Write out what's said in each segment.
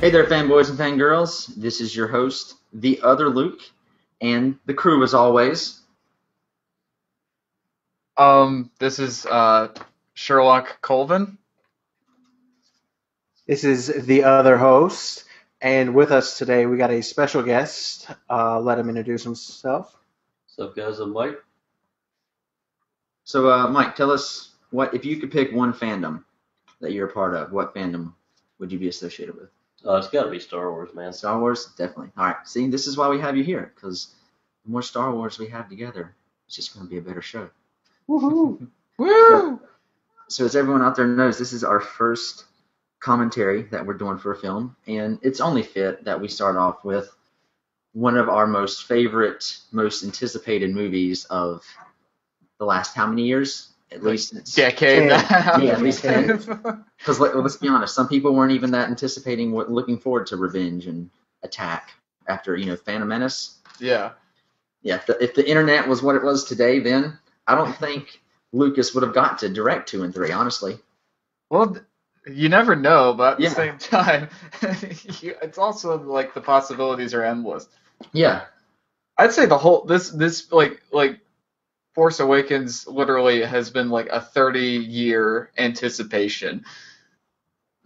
Hey there, fanboys and fangirls. This is your host, the other Luke, and the crew as always. This is Sherlock Colvin. This is the other host, and with us today we got a special guest. Let him introduce himself. What's up, guys? I'm Mike. So, Mike, tell us if you could pick one fandom that you're a part of, what fandom would you be associated with? It's got to be Star Wars, man. Star Wars, definitely. All right, see, this is why we have you here, because the more Star Wars we have together, it's just going to be a better show. Woohoo! Woo! So, as everyone out there knows, this is our first commentary that we're doing for a film, and it's only fit that we start off with one of our most favorite, most anticipated movies of the last how many years? At least decade. Yeah, at least 10. Because let's be honest, some people weren't even that looking forward to Revenge and Attack after Phantom Menace. Yeah. Yeah. If the internet was what it was today, then I don't think Lucas would have got to direct 2 and 3. Honestly. Well, you never know, but at the Yeah. same time, it's also like the possibilities are endless. Yeah. I'd say the whole this like Force Awakens literally has been like a 30-year anticipation.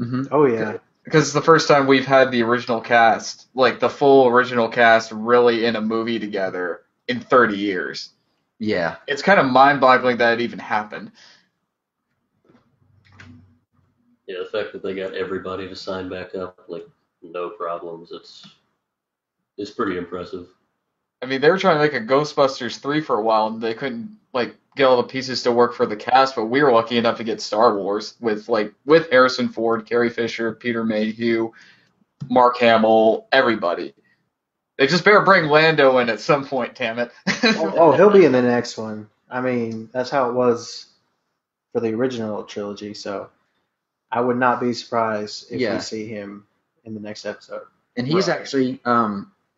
Mm-hmm. Oh yeah, Because it's the first time we've had the original cast, like the full original cast, really in a movie together in 30 years. Yeah. It's kind of mind-boggling that it even happened. Yeah, the fact that they got everybody to sign back up, like, no problems, it's pretty impressive. I mean, they were trying to make a Ghostbusters 3 for a while, and they couldn't get all the pieces to work for the cast. But we were lucky enough to get Star Wars with Harrison Ford, Carrie Fisher, Peter Mayhew, Mark Hamill, everybody. They just better bring Lando in at some point, damn it. oh, he'll be in the next one. I mean, that's how it was for the original trilogy. So I would not be surprised if we see him in the next episode. And he's actually,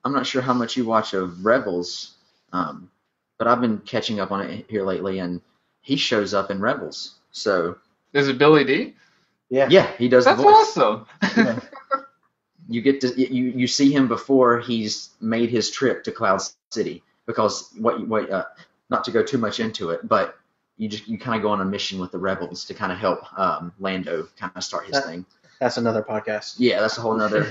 I'm not sure how much you watch of Rebels, but I've been catching up on it here lately, and he shows up in Rebels. So Is it Billy D? yeah, he does That's the voice. awesome. Yeah. You get to you see him before he's made his trip to Cloud City, because not to go too much into it, but you kind of go on a mission with the Rebels to kind of help Lando kind of start his thing. That's another podcast. Yeah, that's a whole nother.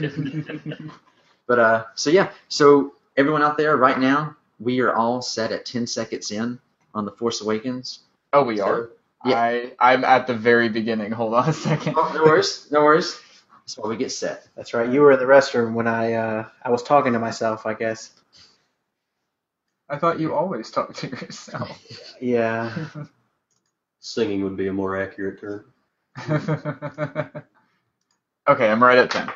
But so everyone out there right now, we are all set at 10 seconds in on The Force Awakens. Oh, we are? Yeah. I'm at the very beginning. Hold on a second. Oh, no worries. That's why we get set. That's right. You were in the restroom when I was talking to myself, I guess. I thought you always talk to yourself. Yeah. Singing would be a more accurate term. Okay, I'm right at 10.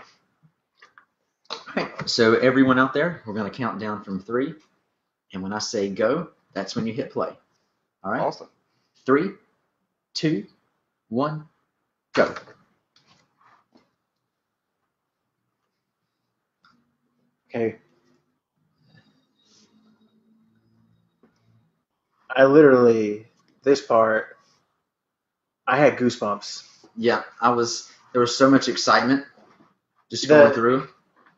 Alright, so everyone out there, we're going to count down from 3. And when I say go, that's when you hit play. All right? Awesome. 3, 2, 1, go. Okay. This part, I had goosebumps. Yeah, there was so much excitement just going through.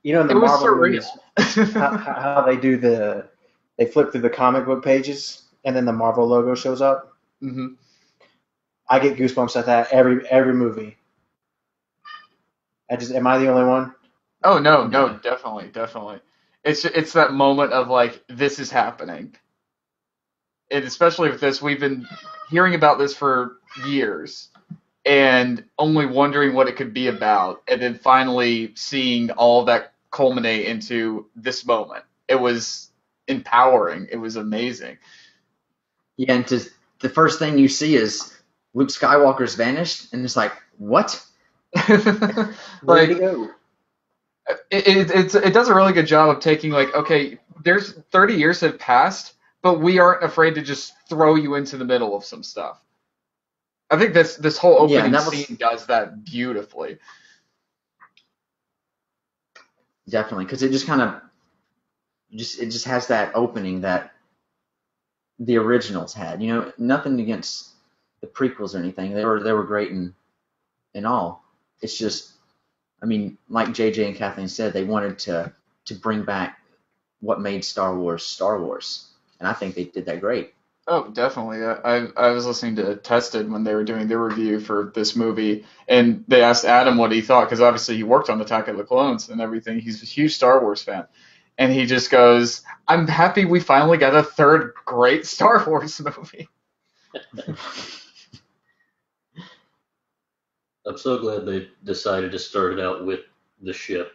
You know, in the It was Marvel surreal. movies, how they flip through the comic book pages and then the Marvel logo shows up. Mm-hmm. I get goosebumps at that every movie. Am I the only one? Oh no, definitely. It's that moment of like, this is happening. And especially with this, we've been hearing about this for years and only wondering what it could be about, and then finally seeing all that culminate into this moment. It was empowering. It was amazing. Yeah, and the first thing you see is Luke Skywalker's vanished, and it's like, what? Where'd he go? It does a really good job of taking, like, okay, there's 30 years have passed, but we aren't afraid to just throw you into the middle of some stuff. I think this whole opening scene does that beautifully. Definitely, because it just kind of it just has that opening that the originals had. You know, nothing against the prequels or anything. They were great in all. It's just I mean, like JJ and Kathleen said, they wanted to bring back what made Star Wars, and I think they did that great. Oh, definitely. I was listening to Tested when they were doing their review for this movie, and they asked Adam what he thought, because obviously he worked on Attack of the Clones and everything. He's a huge Star Wars fan. And he just goes, I'm happy we finally got a third great Star Wars movie. I'm so glad they decided to start it out with the ship,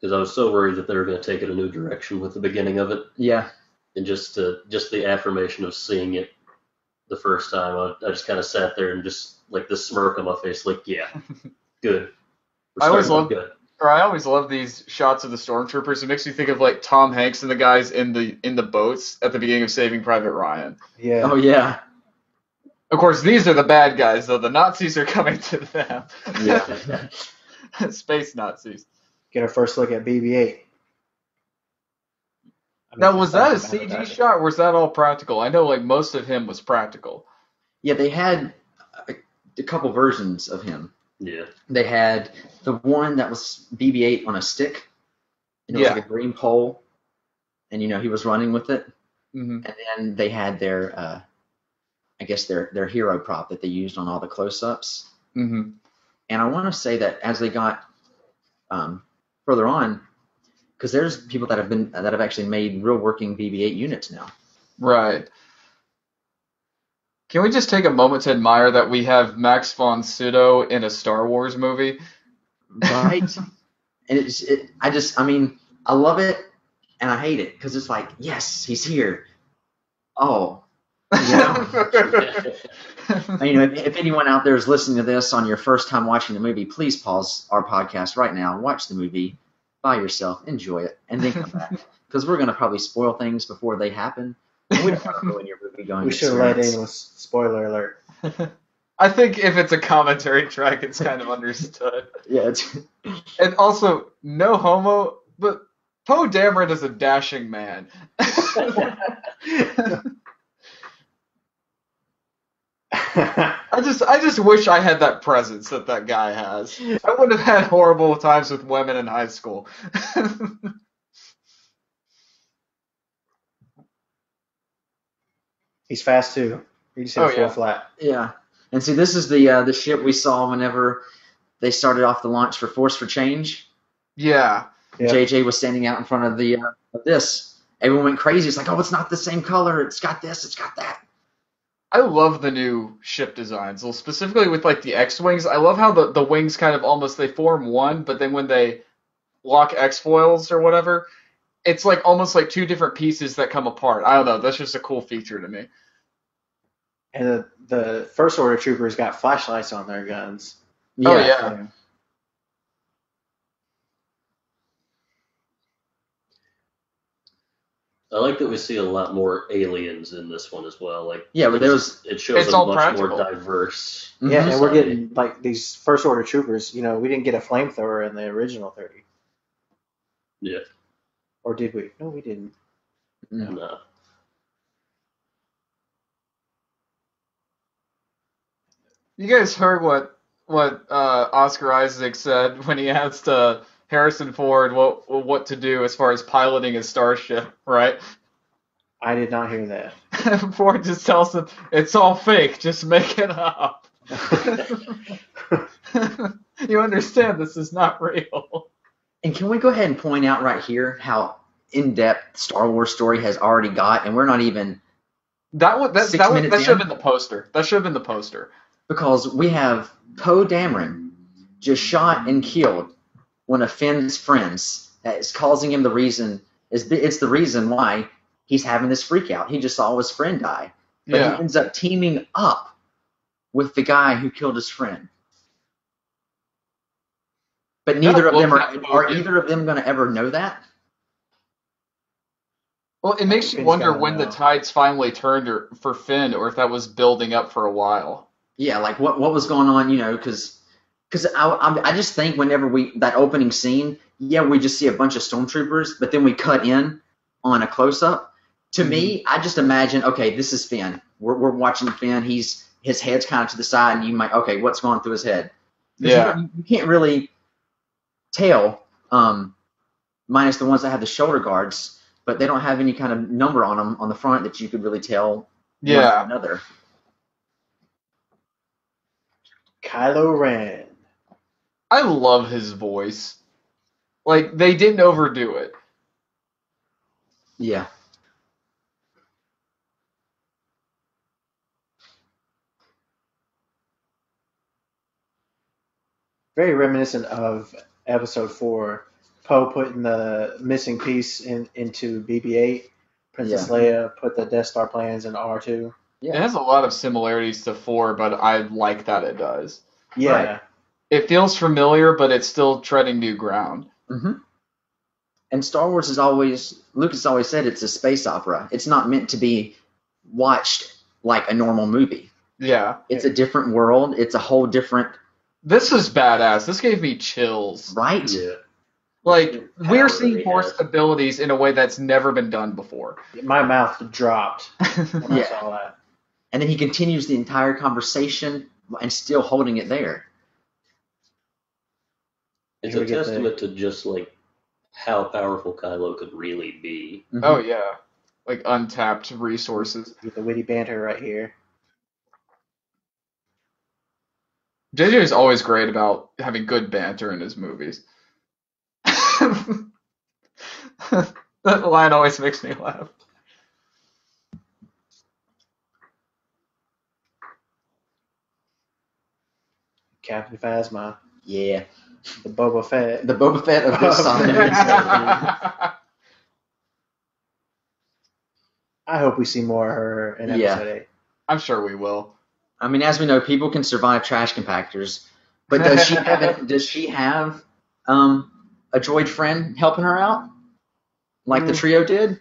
because I was so worried that they were going to take it a new direction with the beginning of it. Yeah. And just the affirmation of seeing it the first time, I just kind of sat there and just like the smirk on my face, like, yeah, good. I always love these shots of the stormtroopers. It makes me think of like Tom Hanks and the guys in the boats at the beginning of Saving Private Ryan. Yeah. Oh yeah. Of course, these are the bad guys, though. The Nazis are coming to them. Yeah. Space Nazis. Get our first look at BB-8. Now, was that a CG shot, or was that all practical? I know, like, most of him was practical. Yeah, they had a couple versions of him. Yeah. They had the one that was BB-8 on a stick, and it was like a green pole, and he was running with it. Mm-hmm. And then they had their, I guess their hero prop that they used on all the close-ups. Mm-hmm. And I want to say that as they got further on, because there's people that have actually made real working BB-8 units now. Right. Can we just take a moment to admire that we have Max von Sydow in a Star Wars movie? Right. And I love it and I hate it because it's like, yes, he's here. Oh. If anyone out there is listening to this on your first time watching the movie, please pause our podcast right now, watch the movie by yourself, enjoy it, and then come back. Because we're going to probably spoil things before they happen. And we don't want to ruin your movie going. We should have let in with spoiler alert. I think if it's a commentary track, it's kind of understood. Yeah. And also, no homo, but Poe Dameron is a dashing man. I just wish I had that presence that guy has. I would have had horrible times with women in high school. He's fast too. He just hit full flat. Yeah. And see, this is the ship we saw whenever they started off the launch for Force for Change. Yeah. JJ was standing out in front of the of this. Everyone went crazy. It's like, oh, it's not the same color. It's got this. It's got that. I love the new ship designs. Well, specifically with like the X-wings. I love how the wings kind of almost they form one, but then when they lock X-foils or whatever, it's like almost like two different pieces that come apart. I don't know. That's just a cool feature to me. And the First Order troopers got flashlights on their guns. Yeah. Oh yeah. I like that we see a lot more aliens in this one as well. Like, yeah, but it shows a much practical. more diverse. Yeah, and we're getting like these First Order troopers. We didn't get a flamethrower in the original 30. Yeah. Or did we? No, we didn't. No. You guys heard what Oscar Isaac said when he asked Harrison Ford what to do as far as piloting a starship, right? I did not hear that. Ford just tells him, it's all fake, just make it up. You understand this is not real. And can we go ahead and point out right here how in-depth Star Wars story has already got, and we're not even that should have been the poster. That should have been the poster. Because we have Poe Dameron just shot and killed one of Finn's friends. That is causing him it's the reason why he's having this freak out. He just saw his friend die. But he ends up teaming up with the guy who killed his friend. But neither of them are either of them going to ever know that? Well, it makes you wonder when the tides finally turned for Finn, or if that was building up for a while. Yeah, like what was going on, because I just think whenever that opening scene, we just see a bunch of stormtroopers, but then we cut in on a close-up. To me, I just imagine, okay, this is Finn. We're watching Finn. His head's kind of to the side, and you might, okay, what's going through his head? Yeah. You can't really tail, minus the ones that have the shoulder guards, but they don't have any kind of number on them on the front that you could really tell one from another. Kylo Ren. I love his voice. Like, they didn't overdo it. Yeah. Very reminiscent of Episode 4. Poe putting the missing piece into BB-8. Princess Leia put the Death Star plans in R2. Yeah. It has a lot of similarities to 4, but I like that it does. Yeah. Right. It feels familiar, but it's still treading new ground. Mm-hmm. And Star Wars Lucas has always said it's a space opera. It's not meant to be watched like a normal movie. Yeah. It's a different world. It's a whole different... This is badass. This gave me chills. Right? Yeah. Like, we're seeing Force abilities in a way that's never been done before. My mouth dropped when I saw that. And then he continues the entire conversation and still holding it there. It's a testament to just, like, how powerful Kylo could really be. Mm-hmm. Oh, yeah. Like, untapped resources. With the witty banter right here. JJ is always great about having good banter in his movies. That line always makes me laugh. Captain Phasma. Yeah. The Boba Fett. The Boba Fett of this song. I hope we see more of her in episode 8. I'm sure we will. I mean, as we know, people can survive trash compactors, but does she have a droid friend helping her out, like the trio did?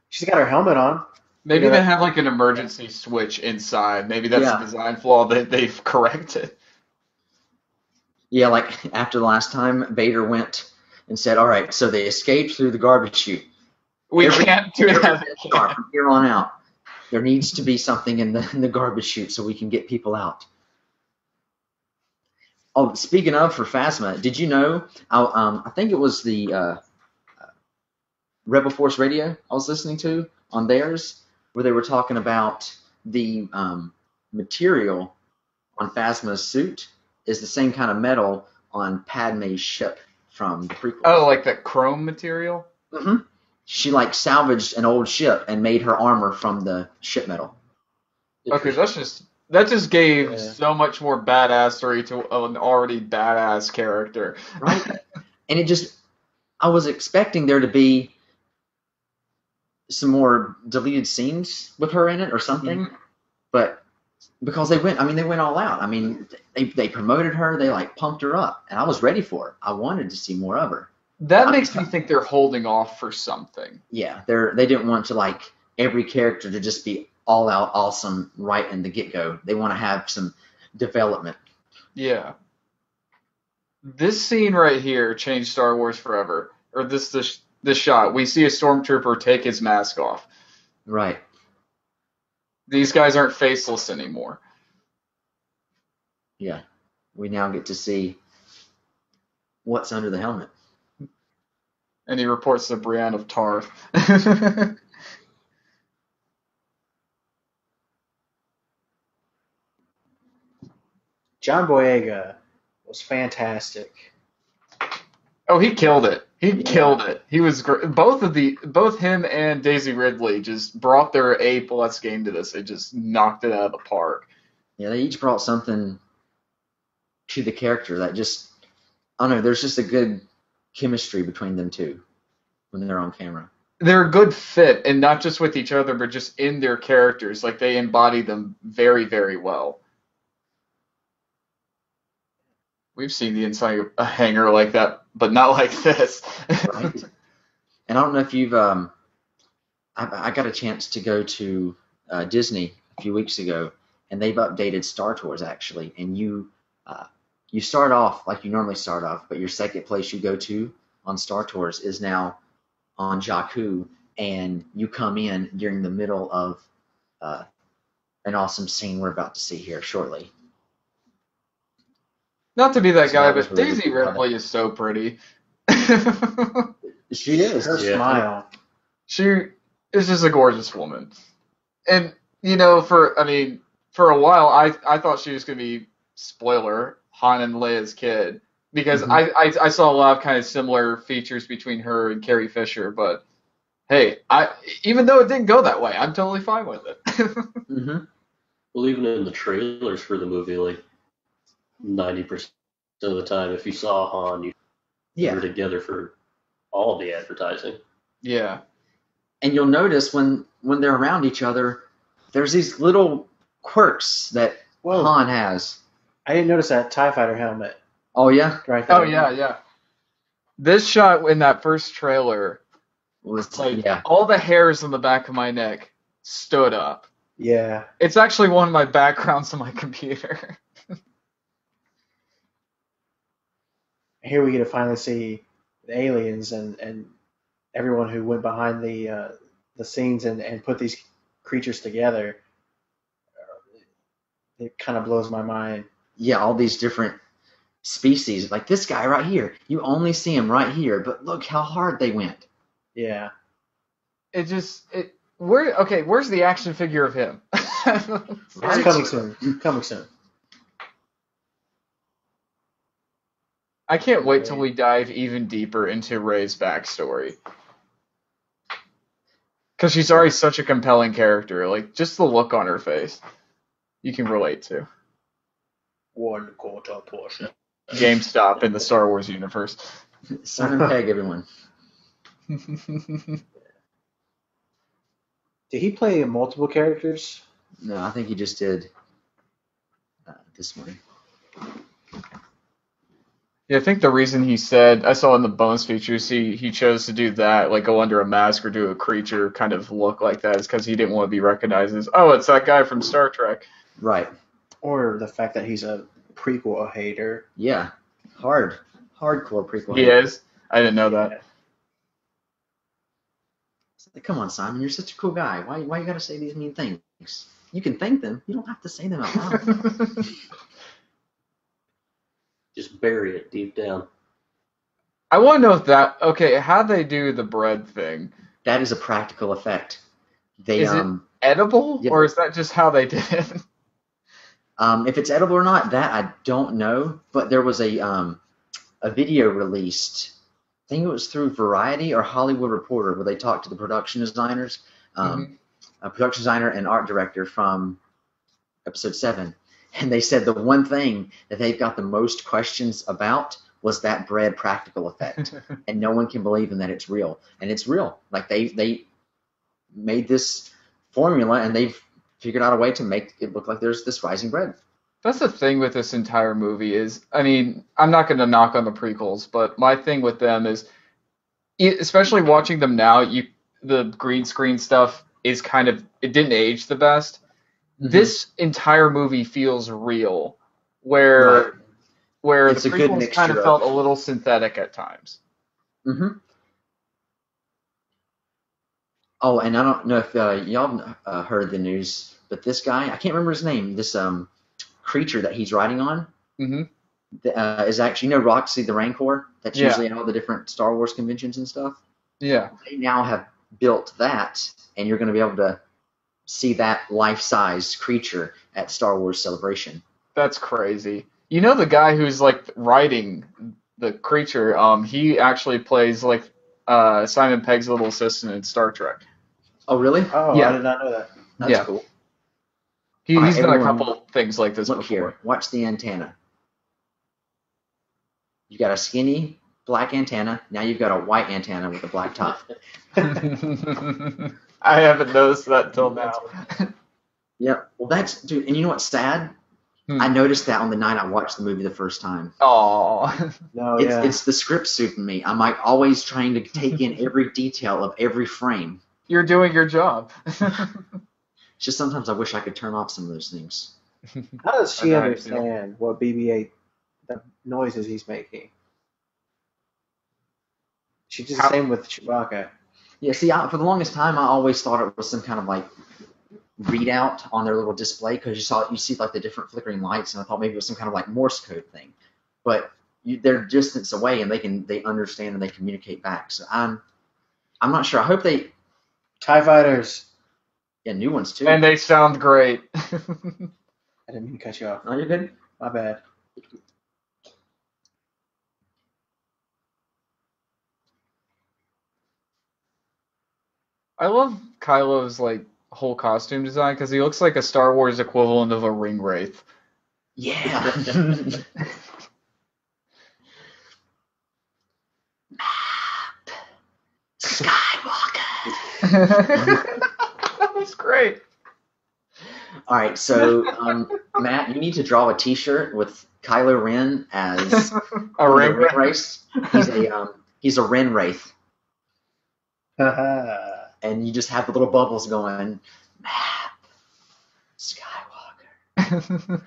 She's got her helmet on. Maybe they have like an emergency switch inside. Maybe that's a design flaw that they've corrected. Yeah, like after the last time, Vader went and said, "All right, so they escaped through the garbage chute. We can't do that from here on out. There needs to be something in the garbage chute so we can get people out." Oh, speaking of, for Phasma, did you know? I think it was the Rebel Force Radio I was listening to on theirs, where they were talking about the material on Phasma's suit is the same kind of metal on Padme's ship from the prequels. Oh, like that chrome material? Mm-hmm. She like salvaged an old ship and made her armor from the ship metal. Okay, that just gave so much more badassery to an already badass character. Right? And I was expecting there to be some more deleted scenes with her in it or something, but because they went all out. I mean, they promoted her, they like pumped her up, and I was ready for it. I wanted to see more of her. That makes me think they're holding off for something. Yeah, they didn't want to like every character to just be all out awesome right in the get-go. They want to have some development. Yeah. This scene right here changed Star Wars forever. Or this shot. We see a stormtrooper take his mask off. Right. These guys aren't faceless anymore. Yeah. We now get to see what's under the helmet. And he reports to Brienne of Tarth. John Boyega was fantastic. Oh, he killed it. He killed it. He was great. Both him and Daisy Ridley just brought their A+ game to this. They just knocked it out of the park. Yeah, they each brought something to the character that just, I don't know, there's just a good chemistry between them two when they're on camera. They're a good fit, and not just with each other, but just in their characters. Like, they embody them very, very well. We've seen the inside of a hangar like that, but not like this. Right. And I don't know if you've, I got a chance to go to Disney a few weeks ago, and they've updated Star Tours actually. And you start off like you normally start off, but your second place you go to on Star Tours is now on Jakku, and you come in during the middle of an awesome scene we're about to see here shortly. Not to be that So guy, that was but really Daisy cool. Ridley is so pretty. She is. Her Yeah. smile. She is just a gorgeous woman. And, for a while, I thought she was going to be, spoiler, Han and Leia's kid. Because Mhm. I saw a lot of kind of similar features between her and Carrie Fisher. But, hey, even though it didn't go that way, I'm totally fine with it. Mm-hmm. Well, even in the trailers for the movie, like 90% of the time, if you saw Han, you were Yeah. together for all the advertising. Yeah. And you'll notice when they're around each other, there's these little quirks that Whoa. Han has. I didn't notice that TIE fighter helmet Oh yeah, right there. Oh, yeah. This shot in that first trailer, yeah. all the hairs on the back of my neck stood up. Yeah. It's actually one of my backgrounds on my computer. Here we get to finally see the aliens and everyone who went behind the scenes and put these creatures together. It kind of blows my mind. Yeah, all these different species. Like this guy right here. You only see him right here, but look how hard they went. Yeah. Where's the action figure of him? It's coming soon. Coming soon. I can't wait till we dive even deeper into Rey's backstory. Because she's already such a compelling character. Like, just the look on her face, you can relate to. 1/4 portion. GameStop in the Star Wars universe. Simon Pegg, everyone. Did he play multiple characters? No, I think he just did this one. Yeah, I think the reason he said, I saw in the bonus features, he chose to do that, like go under a mask or do a creature kind of look like that, is because he didn't want to be recognized as, oh, it's that guy from Star Trek. Right. Or the fact that he's a prequel hater. Yeah. Hardcore prequel. He is? I didn't know that. Come on, Simon, you're such a cool guy. Why you gotta say these mean things? You can thank them. You don't have to say them out loud. Just bury it deep down. I want to know if how they do the bread thing. That is a practical effect. Is it edible, yeah. or is that just how they did it? If it's edible or not, that I don't know. But there was a video released. I think it was through Variety or Hollywood Reporter, where they talked to the production designers, a production designer and art director from Episode 7, and they said the one thing that they've got the most questions about was that bread practical effect, and no one can believe in that it's real, and it's real. Like they made this formula, and they've figured out a way to make it look like there's this rising bread. That's the thing with this entire movie is, I mean, I'm not going to knock on the prequels, but my thing with them is, especially watching them now, the green screen stuff is it didn't age the best. Mm-hmm. This entire movie feels real, where it's the prequels kind of felt a little synthetic at times. Mm-hmm. Oh, and I don't know if y'all heard the news, but this guy, I can't remember his name, this creature that he's riding on, is actually, Roxy the Rancor, that's usually at all the different Star Wars conventions and stuff. Yeah. They now have built that, and you're going to be able to see that life-size creature at Star Wars Celebration. That's crazy. The guy who's like riding the creature, he actually plays like Simon Pegg's little assistant in Star Trek. Oh, really? Oh, yeah. I did not know that. That's cool. He's done a couple things like this before. Here, watch the antenna. You got a skinny black antenna. Now you've got a white antenna with a black top. I haven't noticed that till now. Yeah, well, dude. And you know what's sad? I noticed that on the night I watched the movie the first time. Oh, no, it's the script soup in me. I'm like always trying to take in every detail of every frame. You're doing your job. It's just sometimes I wish I could turn off some of those things. How does she understand what BB-8, the noises he's making? She's just the same with Chewbacca. Yeah, see, for the longest time, I always thought it was some kind of like readout on their little display, because you see like the different flickering lights, and I thought maybe it was some kind of like Morse code thing. but they're distance away and they understand and they communicate back. So I'm not sure. I hope they TIE fighters. Yeah, new ones too. And they sound great. I didn't mean to cut you off. Oh, you're good. My bad. I love Kylo's like whole costume design because he looks like a Star Wars equivalent of a ring wraith. Yeah. Skywalker. That was great. All right, so Matt, you need to draw a T-shirt with Kylo Ren as A ring race. He's a Ren wraith, and you just have the little bubbles going. Matt Skywalker.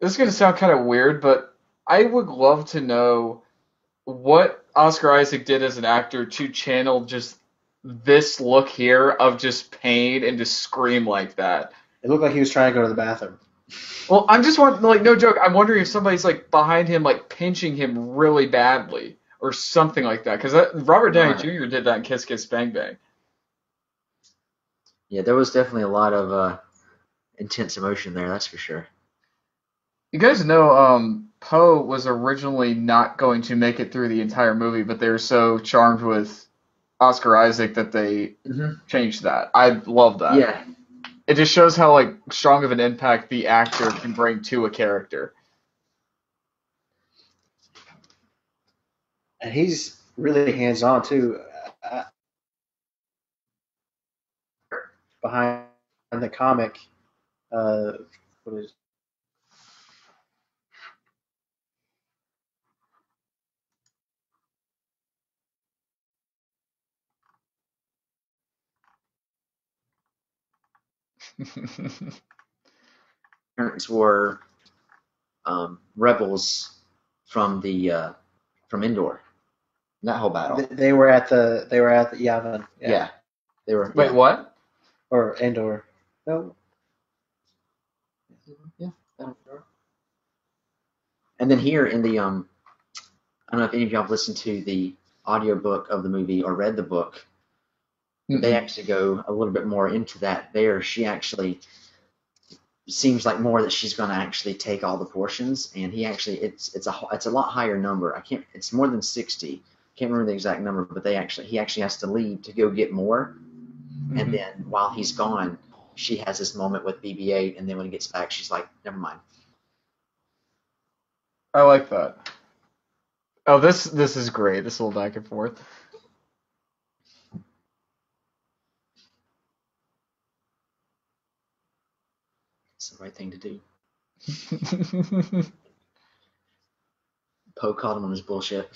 This is gonna sound kind of weird, but I would love to know what Oscar Isaac did as an actor to channel just this look here of just pain and to scream like that. It looked like he was trying to go to the bathroom. Well, I'm just wondering, like, no joke, I'm wondering if somebody's like behind him, like pinching him really badly or something like that. Because Robert Downey Jr. did that in Kiss Kiss Bang Bang. Yeah, there was definitely a lot of intense emotion there. That's for sure. You guys know Poe was originally not going to make it through the entire movie, but they were so charmed with Oscar Isaac that they changed that. I love that. Yeah. It just shows how like strong of an impact the actor can bring to a character. And he's really hands-on too. Behind the comic, what is Parents were rebels from from Endor. That whole battle. they were at the Yavin. Yeah. They were. Wait, what? Or Endor. No. Yeah. And then here in the I don't know if any of y'all have listened to the audiobook of the movie or read the book. They actually go a little bit more into that there. She actually seems like more that she's going to actually take all the portions, and he actually it's a lot higher number. It's more than 60. Can't remember the exact number, but he actually has to leave to go get more. And then while he's gone, she has this moment with BB-8, and then when he gets back, she's like, never mind. I like that. Oh, this is great. This little back and forth. It's the right thing to do. Poe called him on his bullshit.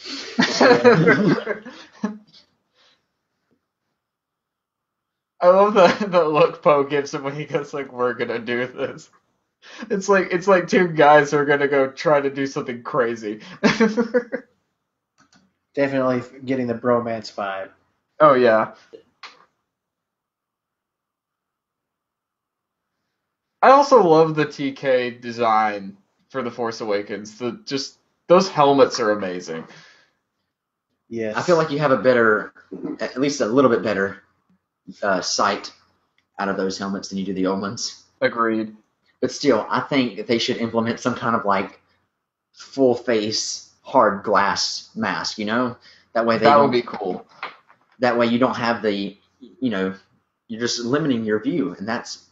I love the look Poe gives him when he goes like, "We're gonna do this." It's like two guys who are gonna go try to do something crazy. Definitely getting the bromance vibe. Oh yeah. I also love the TK design for the Force Awakens. Those helmets are amazing. Yes. I feel like you have at least a little bit better sight out of those helmets than you do the old ones. Agreed. But still, I think that they should implement some kind of like full face hard glass mask. That way that would be cool. That way you don't have you're just limiting your view, and that's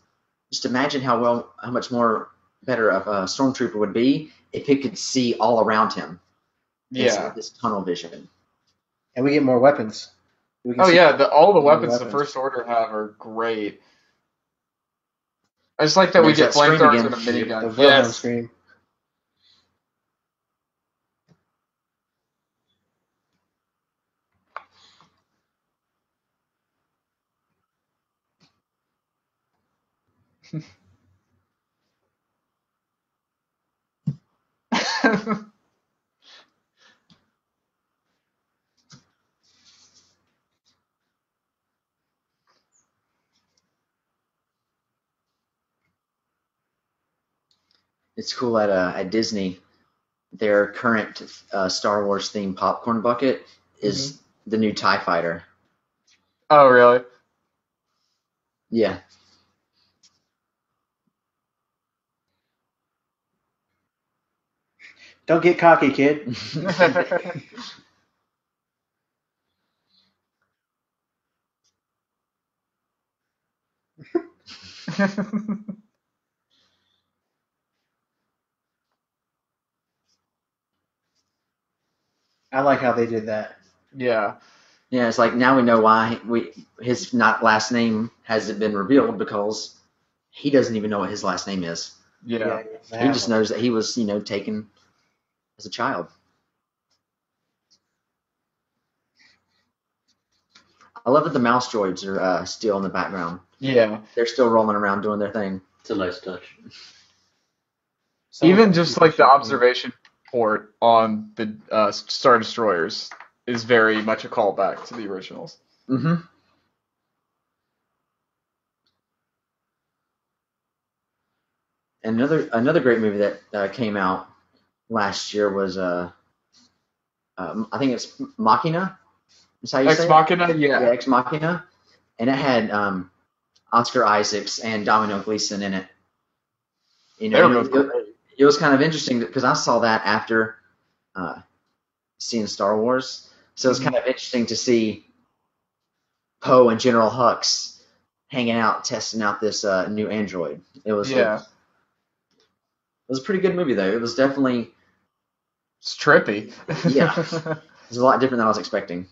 just imagine how much more better of a stormtrooper would be if he could see all around him. Yeah. This tunnel vision. And we get more weapons. All the weapons the First Order have are great. I just like that we get flamethrowers and a minigun. The Wilhelm scream. It's cool at Disney. Their current Star Wars themed popcorn bucket is the new TIE Fighter. Oh, really? Yeah. Don't get cocky, kid. I like how they did that. Yeah. Yeah, it's like now we know why his not last name hasn't been revealed because he doesn't even know what his last name is. Yeah. He just knows that he was, taken as a child. I love that the mouse droids are still in the background. Yeah. They're still rolling around doing their thing. It's a nice touch. Even just like the observation port on the Star Destroyers is very much a callback to the originals. Mm-hmm. And another great movie that came out last year was I think it's Machina. Is how you Ex say Machina, it? yeah. Ex Machina, and it had Oscar Isaacs and Domino Gleeson in it. It was kind of interesting because I saw that after seeing Star Wars, so it's kind of interesting to see Poe and General Hux hanging out, testing out this new android. It was a pretty good movie though. It was definitely It's trippy. Yeah. It was a lot different than I was expecting.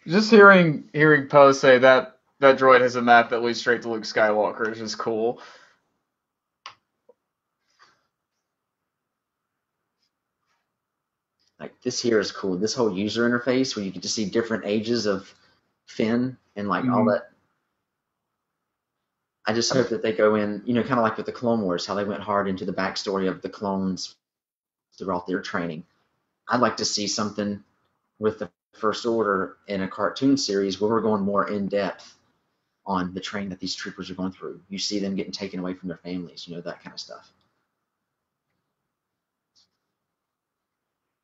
Just hearing Poe say that droid has a map that leads straight to Luke Skywalker is just cool. Like this here is cool. This whole user interface where you get to see different ages of Finn and like all that. I just hope that they go in, kind of like with the Clone Wars, how they went hard into the backstory of the clones throughout their training. I'd like to see something with the First Order in a cartoon series where we're going more in depth on the training that these troopers are going through. You see them getting taken away from their families, that kind of stuff.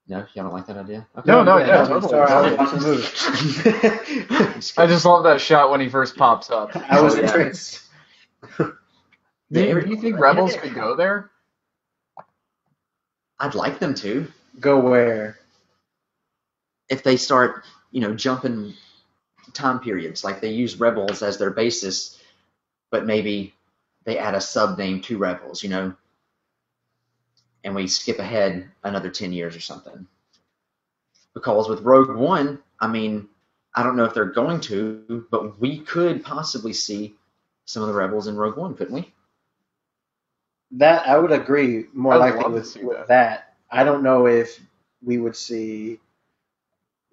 No, y'all don't like that idea? Okay. No, totally. Sorry, I was watching the movie. I just love that shot when he first pops up. I was entranced. Do you think Rebels could go there? I'd like them to. Go where? If they start, jumping time periods, like they use Rebels as their basis, but maybe they add a sub name to Rebels, and we skip ahead another 10 years or something. Because with Rogue One, I don't know if they're going to, but we could possibly see some of the Rebels in Rogue One, couldn't we? That I would agree more likely with that. I don't know if we would see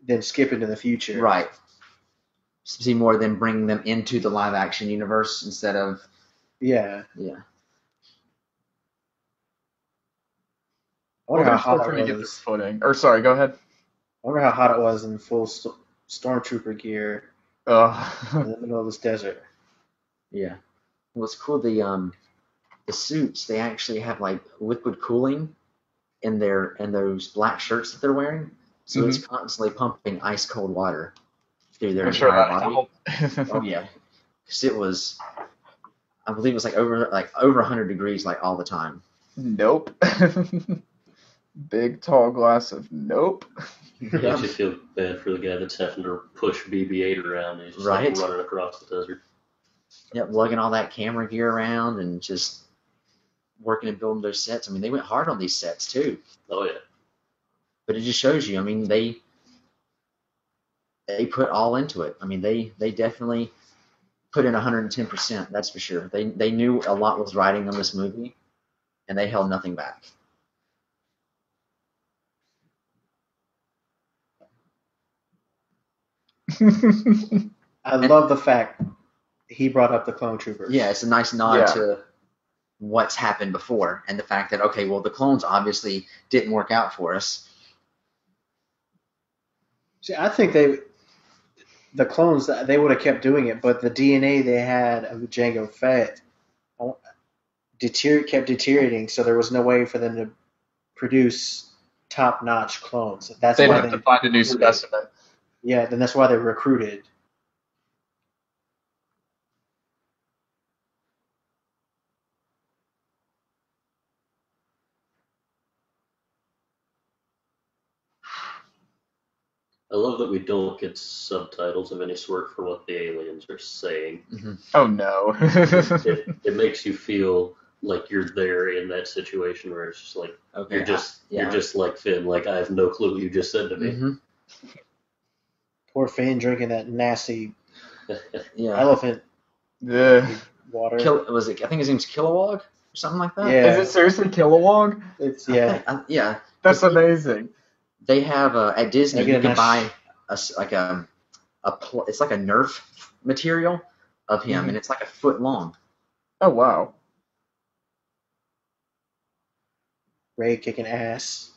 them skip into the future. Right. See more of them bringing them into the live action universe instead of... Yeah. Yeah. I wonder how hot trying it to get was. their footing. Or sorry, go ahead. I wonder how hot it was in full stormtrooper gear in the middle of this desert. Yeah. Well, it's cool. The suits, they actually have like liquid cooling in those black shirts that they're wearing. So it's constantly pumping ice cold water through their entire body. Oh yeah. Because it was, I believe it was like over 100 degrees like all the time. Nope. Big tall glass of nope. It makes you feel bad for the guy that's having to push BB-8 around. He's just like running across the desert. Yep, lugging all that camera gear around and just working and building those sets. They went hard on these sets too. Oh yeah. But it just shows you. They put all into it. They definitely put in 110%. That's for sure. They knew a lot was riding on this movie, and they held nothing back. I love the fact he brought up the clone troopers. Yeah, it's a nice nod to what's happened before and the fact that, okay, well, the clones obviously didn't work out for us. See, I think the clones, they would have kept doing it, but the DNA they had of Jango Fett kept deteriorating, so there was no way for them to produce top-notch clones. That's They'd why have they to find a new recruited. specimen. Yeah, then that's why they recruited. I love that we don't get subtitles of any sort for what the aliens are saying. Mm-hmm. Oh no. It makes you feel like you're there in that situation where it's just like you're just like Finn, like I have no clue what you just said to me. Mm-hmm. Poor Finn drinking that nasty Yeah. elephant Yeah. water. I think his name's Kilowog or something like that. Yeah. Is it seriously Kilowog? It's Yeah. That's amazing. They have at Disney They get you a can nice- buy it's like a Nerf material of him, and it's like a foot long. Oh wow. Rey kicking ass.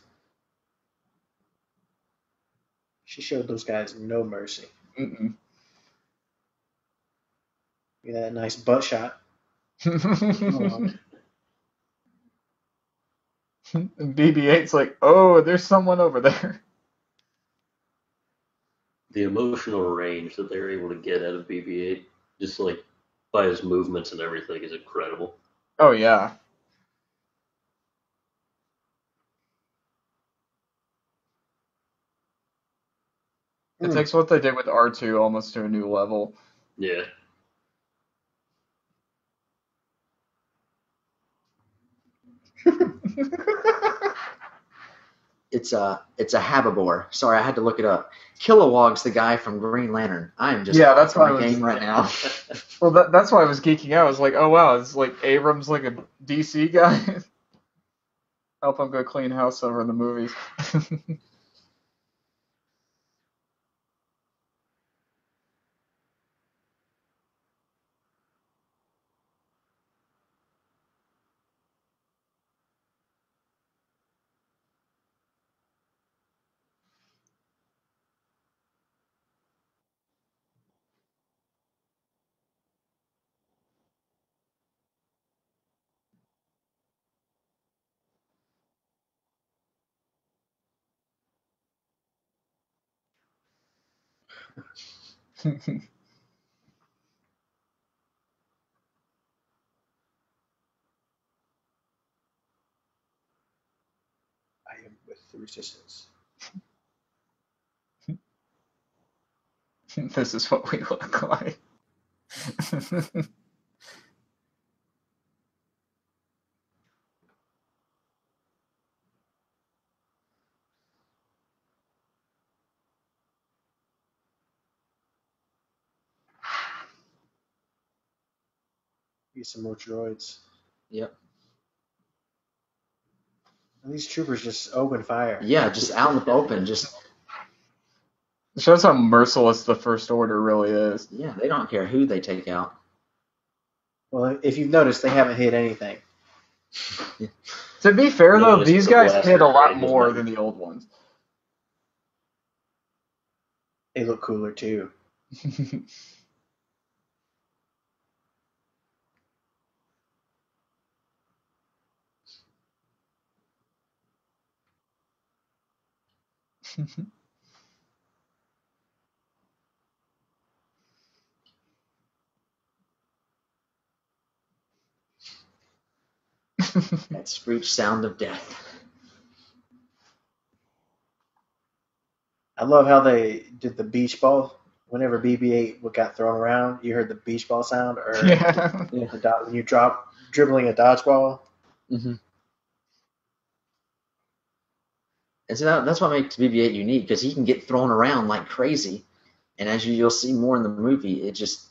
She showed those guys no mercy. Mm-mm. Get that nice butt shot. Oh, And BB-8's like, oh, there's someone over there. The emotional range that they're able to get out of BB-8, just like by his movements and everything, is incredible. Oh yeah. It takes what they did with R2 almost to a new level. Yeah. It's a Habibor. Sorry, I had to look it up. Kilowog's the guy from Green Lantern. I am just that's why I my was game right now. Well, that's why I was geeking out. I was like, oh wow, it's like Abrams like a DC guy. Help him go clean house over in the movies. I am with the resistance. This is what we look like. Get some more droids. Yep. And these troopers just open fire. Yeah, just out in the open. Just It shows how merciless the First Order really is. yeah, they don't care who they take out. Well, if you've noticed, they haven't hit anything. To be fair though, Notice these the guys blaster hit a lot range is more better. than the old ones. They look cooler too. That screech sound of death. I love how they did the beach ball. Whenever BB-8 got thrown around, you heard the beach ball sound, or Yeah. when you dribbling a dodgeball. Mm-hmm. And so that's what makes BB-8 unique, because he can get thrown around like crazy, and as you'll see more in the movie, it just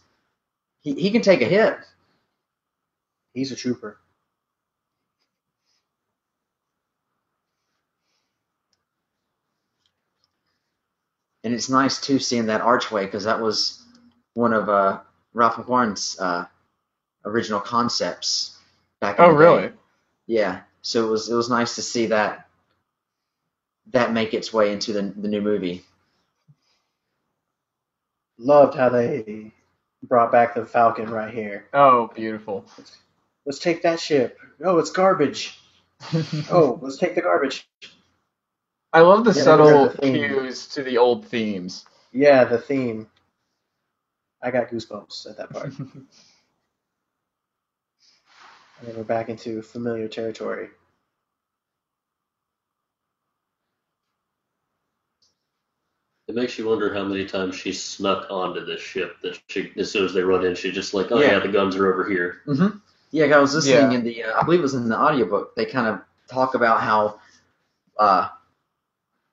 he can take a hit. He's a trooper. And it's nice too seeing that archway, because that was one of Ralph McQuarrie's original concepts back in Oh the day. really? Yeah. So it was nice to see that make its way into the new movie. Loved how they brought back the Falcon right here. Oh, beautiful. Let's take that ship. Oh, it's garbage. Oh, let's take the garbage. I love the Yeah, subtle the theme. cues to the old themes. Yeah, the theme. I got goosebumps at that part. And then we're back into familiar territory. It makes you wonder how many times she snuck onto this ship. That she, as soon as they run in, she just like, oh Yeah. yeah, the guns are over here. Mm-hmm. Yeah, I was listening Yeah. in the, I believe it was in the audiobook, they kind of talk about how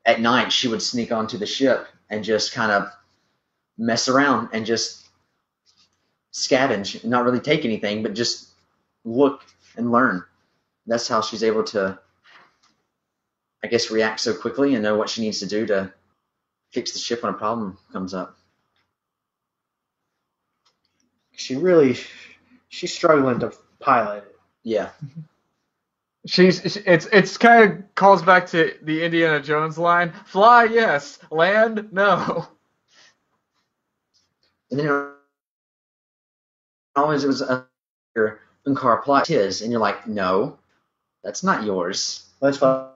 at night she would sneak onto the ship and just kind of mess around and just scavenge, not really take anything, but just look and learn. That's how she's able to, I guess, react so quickly and know what she needs to do to fix the ship when a problem comes up. She's struggling to pilot it. Yeah. It's kind of calls back to the Indiana Jones line: fly, yes; land, no. And then always it was your Unkar plot his, and you're like, no, that's not yours. Let's fly.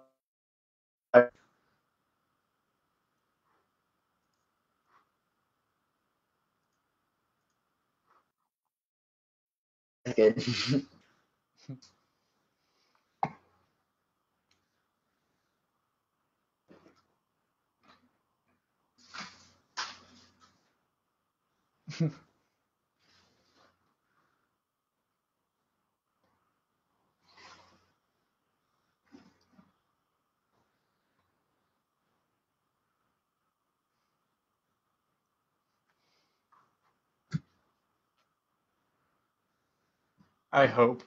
Good. I hope.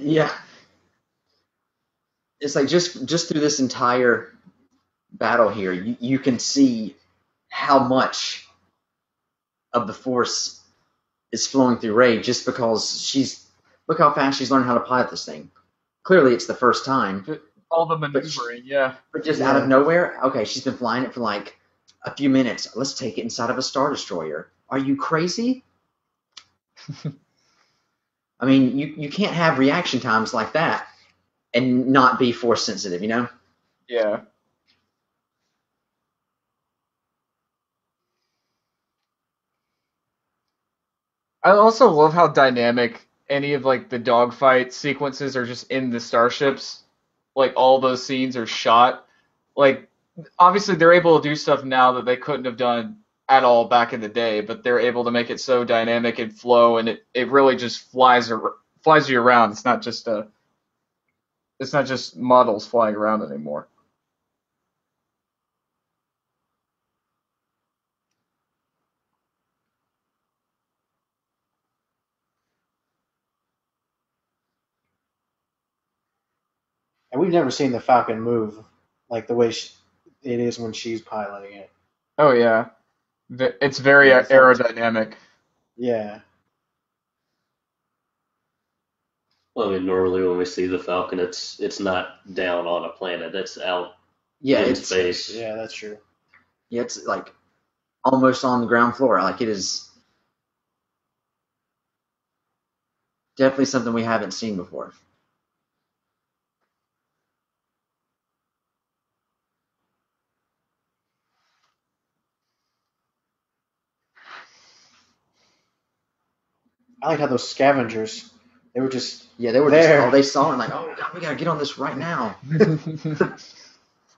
Yeah. It's like just through this entire battle here, you can see how much of the Force is flowing through Rey just because look how fast she's learned how to pilot this thing. Clearly it's the first time. All the maneuvering, yeah. But just out of nowhere, okay, she's been flying it for like a few minutes. Let's take it inside of a Star Destroyer. Are you crazy? I mean, you can't have reaction times like that and not be Force sensitive, you know? Yeah. I also love how dynamic any of like the dogfight sequences are just in the starships. Like all those scenes are shot. Like obviously they're able to do stuff now that they couldn't have done at all back in the day, but they're able to make it so dynamic and flow, and it really just flies you around. It's not just models flying around anymore. And we've never seen the Falcon move like the way it is when she's piloting it. Oh yeah, it's very Yeah, aerodynamic. Yeah. Well, I mean, normally when we see the Falcon, it's not down on a planet. It's out Yeah, in it's space. Yeah, that's true. yeah, it's like almost on the ground floor. Like it is definitely something we haven't seen before. I like how those scavengers, they were just Yeah, they were there. just they saw it and like, oh god, we gotta get on this right now.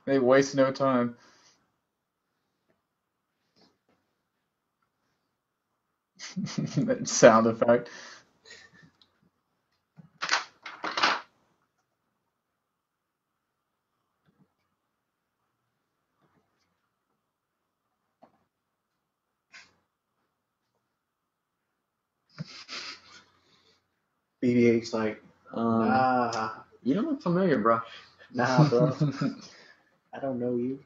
They waste no time. That sound effect. BB-8's like, nah, You don't look familiar, bro. nah, bro. I don't know you.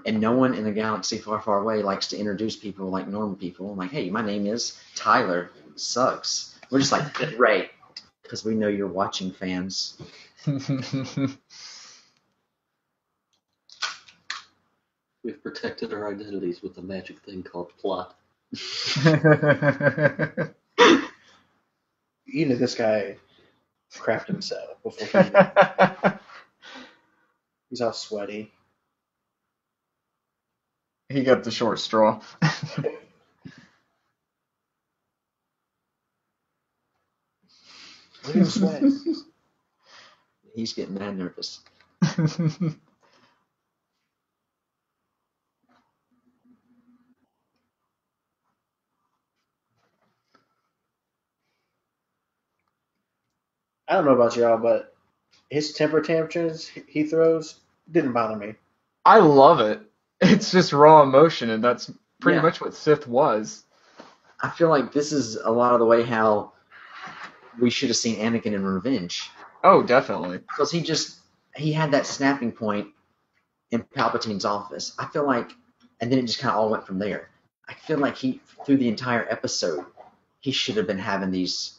And no one in the galaxy far, far away likes to introduce people like normal people. I'm like, hey, my name is Tyler. Sucks. We're just like, Ray, because we know you're watching, fans. We've protected our identities with a magic thing called plot. You know, this guy crapped himself before he's all sweaty. He got the short straw. Look at him sweat. He's getting mad nervous. I don't know about y'all, but his temper tantrums he throws didn't bother me. I love it. It's just raw emotion, and that's pretty Yeah. much what Sith was. I feel like this is a lot of the way how we should have seen Anakin in Revenge. Oh, definitely. Because he had that snapping point in Palpatine's office. I feel like, and then it just kind of all went from there. I feel like through the entire episode, he should have been having these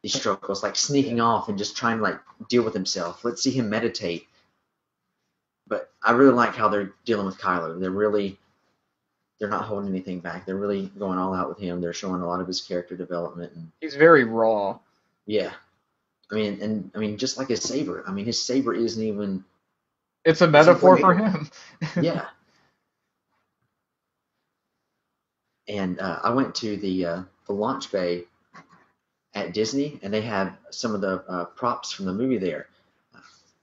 struggles, like sneaking off and just trying to like deal with himself. Let's see him meditate. But I really like how they're dealing with Kylo. They're not holding anything back. They're really going all out with him. They're showing a lot of his character development. And He's very raw. yeah. I mean, just like his saber. I mean, his saber isn't even. It's a metaphor for him. Yeah. And I went to the launch bay at Disney, and they have some of the props from the movie there.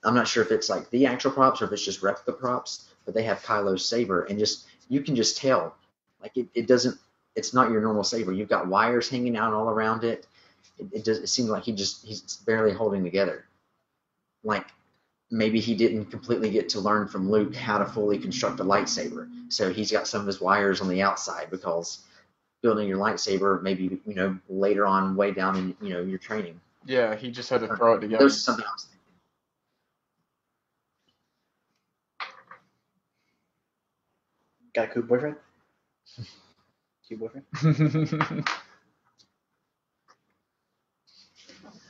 I'm not sure if it's like the actual props or if it's just replica props, but they have Kylo's saber, and you can just tell, like it's not your normal saber. You've got wires hanging out all around it. It seems like he's barely holding together. Like maybe he didn't completely get to learn from Luke how to fully construct a lightsaber, so he's got some of his wires on the outside because building your lightsaber maybe later on way down in your training. Yeah, he just had to throw it together. There's something else. Got a cute boyfriend? Cute boyfriend?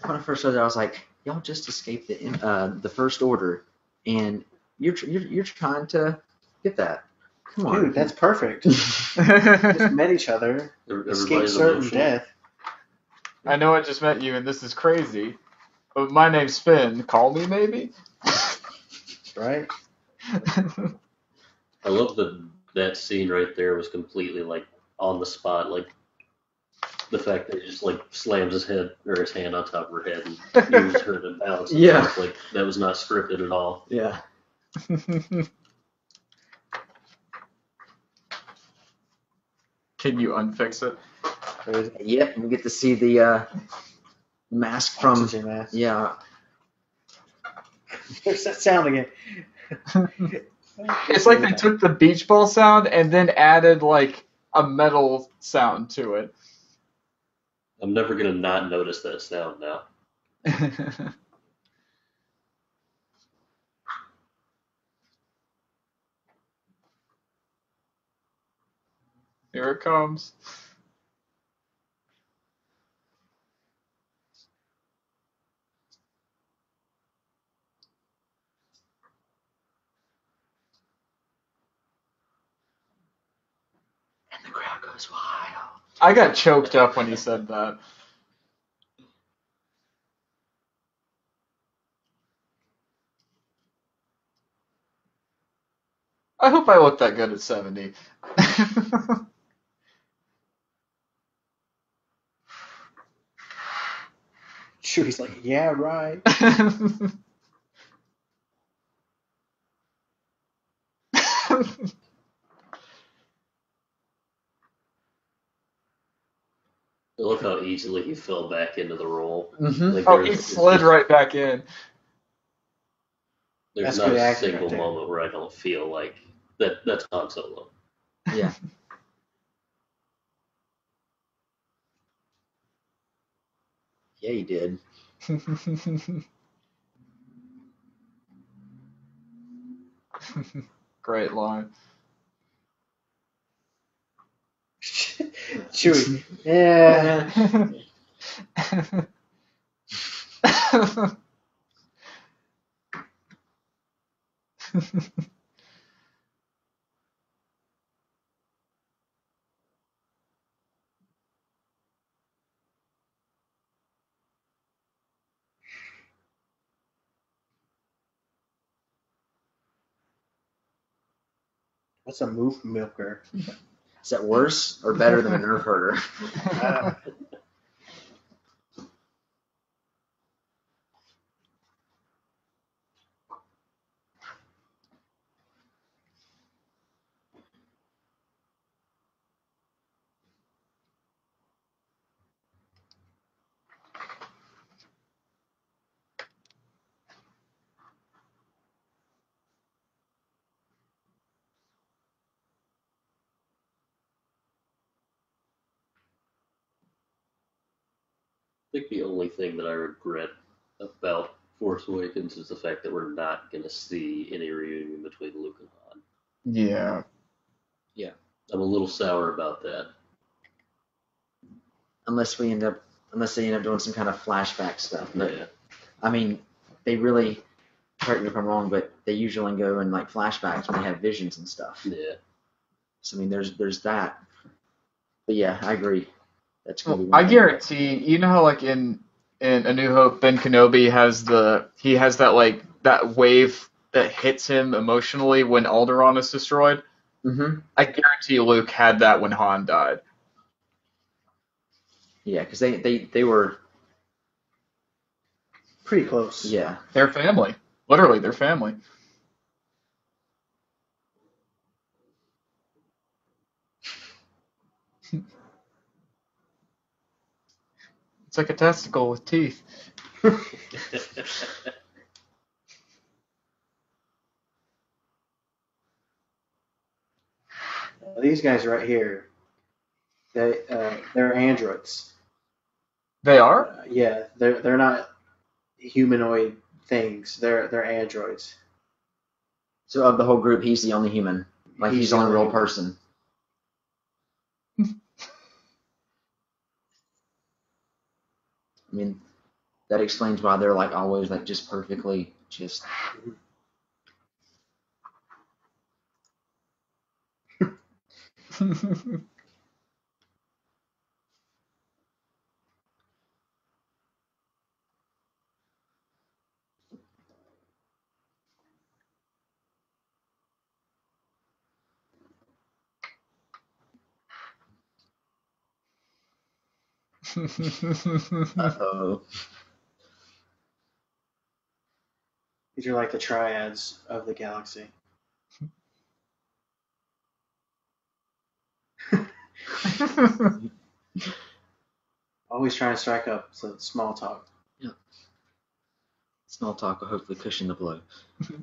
When I first saw that, I was like, y'all just escaped the First Order, and you're trying to get that. Come on. Dude, that's perfect. Just met each other, escaped Everybody's certain emotional. death. I know I just met you, and this is crazy, but my name's Finn. Call me, maybe? Right? I love that scene right there was completely like on the spot, like the fact that he just like slams his head or his hand on top of her head and uses her to balance himself. Like that was not scripted at all. Yeah. Can you unfix it? Crazy. Yep, and we get to see the mask from. Oxygen mask. Yeah. There's that sound again. It's like they took the beach ball sound and then added like a metal sound to it. I'm never gonna not notice that sound now. Here it comes. And the crowd goes wild. I got choked up when he said that. I hope I look that good at 70. Chewie's like, yeah, right. I love how easily he fell back into the role. Mm-hmm. Like, Oh, he slid right back in. There's That's not good a acting single right there. moment where I don't feel like that's Han Solo. Yeah. Yeah, he did. Great line. Chewie, yeah. What's a moof milker? Is that worse or better than a nerf herder? I think the only thing that I regret about Force Awakens is the fact that we're not going to see any reunion between Luke and Han. Yeah. I'm a little sour about that. Unless they end up doing some kind of flashback stuff. But Yeah. I mean, they really, correct me if I'm wrong, but they usually go in like flashbacks when they have visions and stuff. Yeah. So I mean, there's that. But yeah, I agree. That's gonna be I one thing. guarantee, you know how like in A New Hope, Ben Kenobi has that like that wave that hits him emotionally when Alderaan is destroyed. Mm-hmm. I guarantee Luke had that when Han died. Yeah, because they were Pretty close. yeah. They're family. Literally, they're family. It's like a testicle with teeth. These guys right here, they're androids. They are? Yeah, they're not humanoid things. They're androids. So of the whole group, he's the only human. Like he's the only real person. I mean, that explains why they're like always like just perfectly just. Uh-oh. These are like the triads of the galaxy. Always trying to strike up some small talk. Yeah. Small talk will hopefully cushion the blow.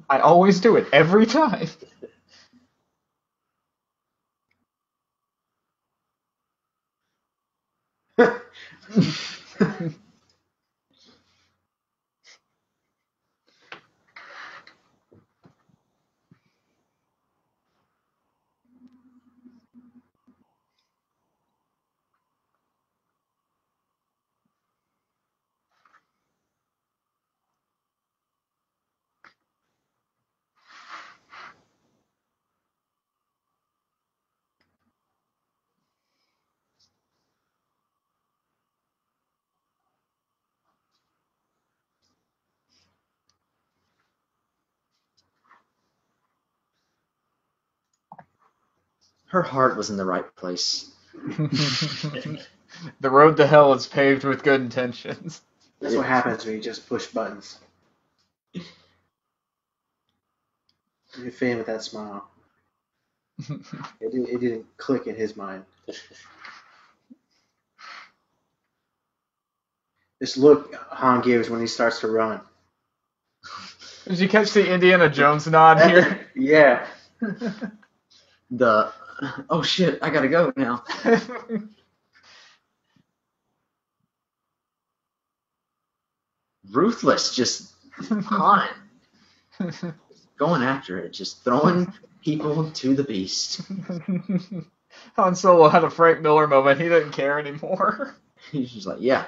I always do it every time. Her heart was in the right place. The road to hell is paved with good intentions. That's what happens when you just push buttons. You fit in with that smile. It didn't click in his mind. This look Han gives when he starts to run. Did you catch the Indiana Jones nod here? Yeah. Oh shit, I gotta go now. Ruthless, just Han. Going after it, just throwing people to the beast. Han Solo had a Frank Miller moment. He didn't care anymore. He's just like, yeah.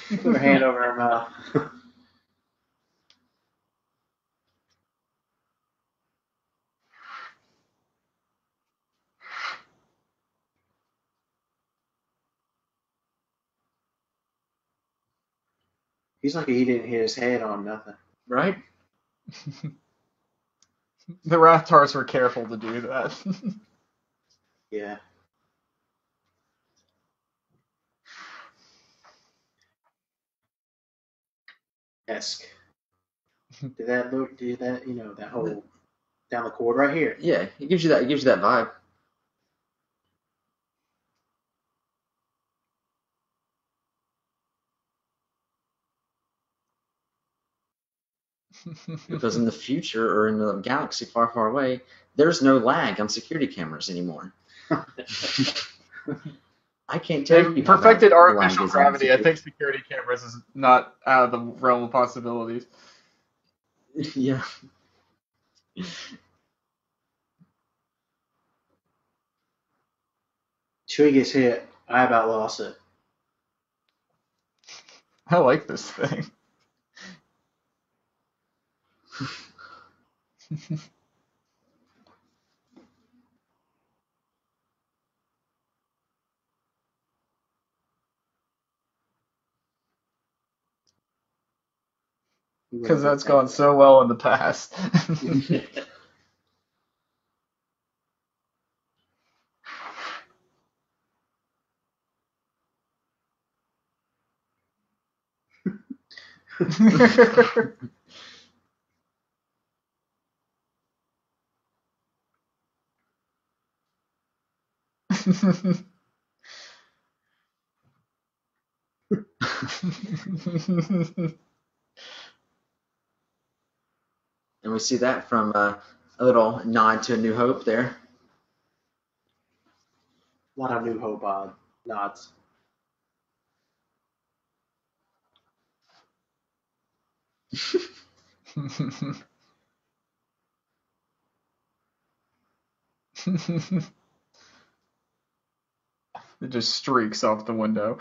Put her hand over her mouth. He's like he didn't hit his head on nothing. Right? The Rathars were careful to do that. Yeah. Esque. Did that that whole down the cord right here? Yeah, it gives you that vibe. Because in the future or in the galaxy far, far away, there's no lag on security cameras anymore. I can't tell you. They've perfected artificial gravity. I think security cameras is not out of the realm of possibilities. Yeah. Chewie gets hit. I about lost it. I like this thing. Because that's gone so well in the past. And we see that from a little nod to A New Hope there. A lot of New Hope nods. It just streaks off the window.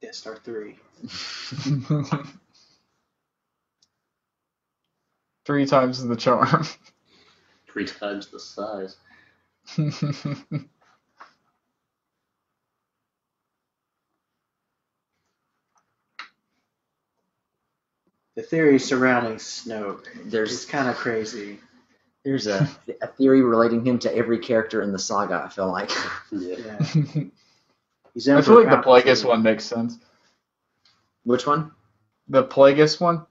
Death Star 3. 3 times the charm. 3 times the size. The theory surrounding Snoke is kind of crazy. There's a theory relating him to every character in the saga, I feel like. Yeah. I feel like the Plagueis one makes sense. Which one? The Plagueis one?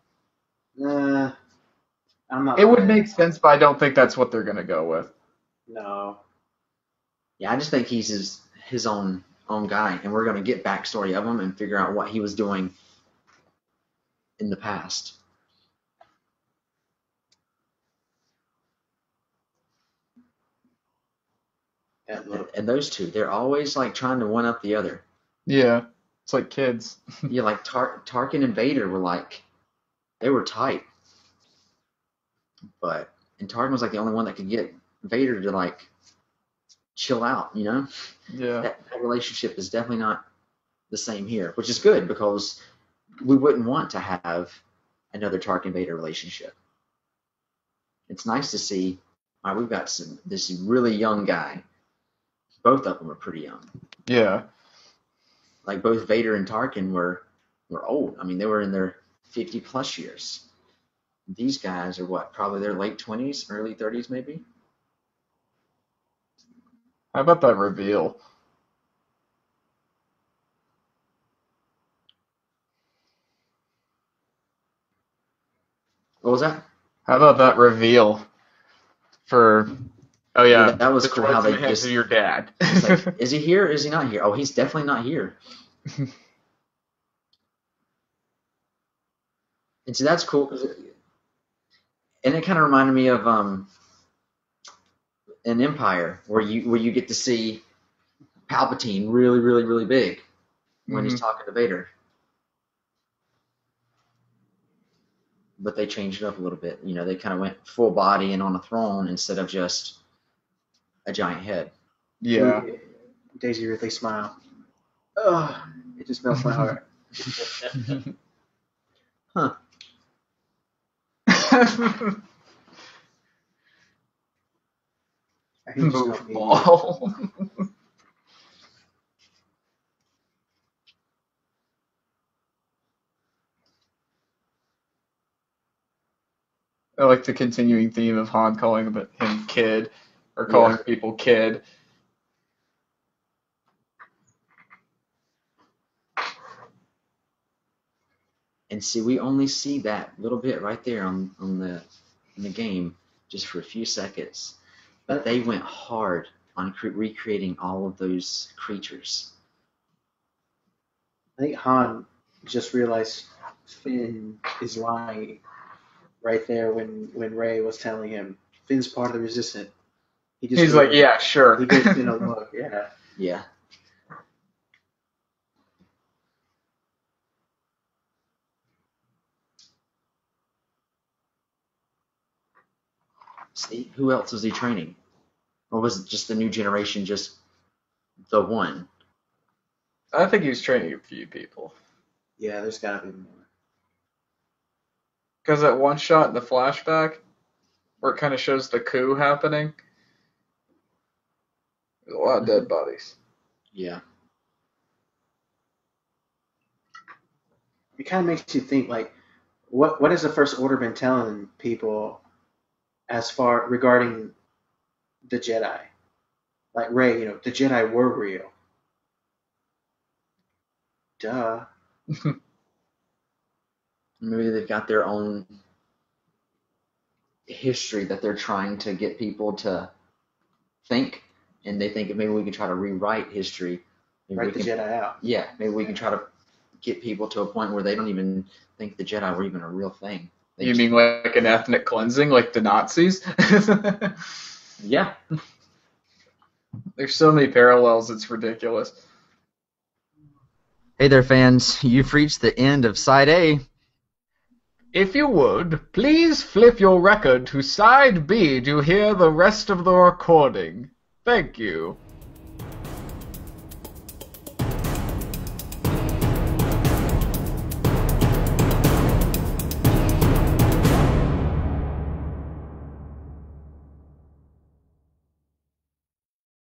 I'm not. It would make sense, but I don't think that's what they're going to go with. No. Yeah, I just think he's his own guy, and we're going to get backstory of him and figure out what he was doing in the past. And those two, they're always like trying to one up the other. Yeah, it's like kids. Yeah, like Tarkin and Vader were like, they were tight. And Tarkin was like the only one that could get Vader to like chill out, you know? Yeah. That relationship is definitely not the same here, which is good because we wouldn't want to have another Tarkin Vader relationship. It's nice to see, all right, we've got this really young guy. Both of them are pretty young. Yeah. Like both Vader and Tarkin were old. I mean, they were in their 50 plus years. These guys are what? Probably their late 20s, early 30s, maybe. How about that reveal? What was that? How about that reveal for? Oh yeah, that was cool. How they just your dad. Like, is he here? Is he not here? Oh, he's definitely not here. And so that's cool. And it kind of reminded me of an Empire where you get to see Palpatine really, really, really big when he's talking to Vader. but they changed it up a little bit. You know, they kind of went full body and on a throne instead of just a giant head. Yeah. Daisy Ridley smile. Oh, it just melts my heart. Huh. Move ball. I like the continuing theme of Han calling him kid, or calling people kid. And see, we only see that little bit right there in the game just for a few seconds. But they went hard on recreating all of those creatures. I think Han just realized Finn is lying right there when Rey was telling him Finn's part of the Resistance. He's like, yeah, sure. He gives Finn a look, yeah. Yeah. See, who else was he training? Or was it just the new generation, just the one? I think he was training a few people. Yeah, there's got to be more. Because that one shot in the flashback, where it kind of shows the coup happening, there's a lot of dead bodies. Yeah. It kind of makes you think, like, what has the First Order been telling people as far regarding the Jedi? Like Rey, the Jedi were real. Duh. Maybe they've got their own history that they're trying to get people to think, and they think maybe we can try to rewrite history. Maybe Write the Jedi out. Yeah, maybe we can try to get people to a point where they don't even think the Jedi were even a real thing. You mean like an ethnic cleansing, like the Nazis? Yeah. There's so many parallels, it's ridiculous. Hey there, fans. You've reached the end of Side A. If you would, please flip your record to Side B to hear the rest of the recording. Thank you.